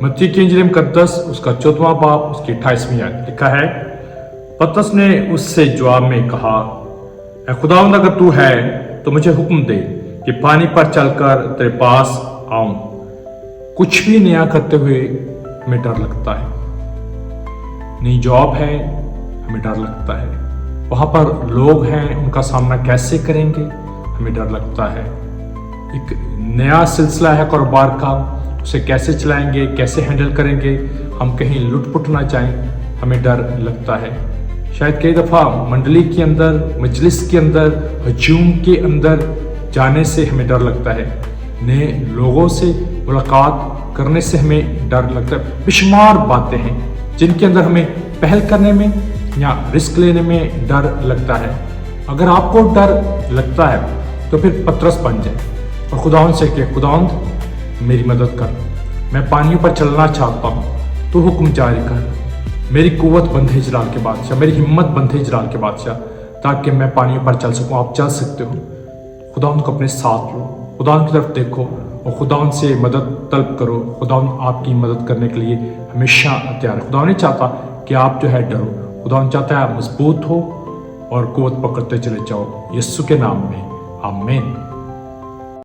मत्ती की इंजील मुकद्दस उसका 14वां बाब उसकी 28वीं आयत लिखा है, पतरस ने उससे जवाब में कहा, ऐ खुदावंद अगर तू है तो मुझे हुक्म दे कि पानी पर चलकर तेरे पास आऊं। कुछ भी नया करते हुए हमें डर लगता है। नई जॉब है, हमें डर लगता है। वहां पर लोग हैं, उनका सामना कैसे करेंगे, हमें डर लगता है। एक नया सिलसिला है कारोबार का, उसे कैसे चलाएंगे, कैसे हैंडल करेंगे, हम कहीं लुटपुट ना जाएं, हमें डर लगता है। शायद कई दफ़ा मंडली के अंदर, मजलिस के अंदर, हजूम के अंदर जाने से हमें डर लगता है। नए लोगों से मुलाकात करने से हमें डर लगता है। बेशुमार बातें हैं जिनके अंदर हमें पहल करने में या रिस्क लेने में डर लगता है। अगर आपको डर लगता है तो फिर पतरस बन जाए और खुदावंद से कहे, खुदावंद मेरी मदद कर, मैं पानियों पर चलना चाहता हूँ, तो हुक्म जारी कर। मेरी कुव्वत बंधे जलाल के बादशाह, मेरी हिम्मत बंधे जलाल के बादशाह, ताकि मैं पानियों पर चल सकूँ। आप चल सकते हो। खुदावंद को अपने साथ लो, खुदावंद की तरफ देखो और खुदावंद से मदद तलब करो। खुदावंद आपकी मदद करने के लिए हमेशा तैयार है। खुदावंद नहीं चाहता कि आप जो है डरो, खुदावंद चाहता है आप मजबूत हो और कुव्वत पकड़ते चले जाओ। यीशु के नाम में आमीन।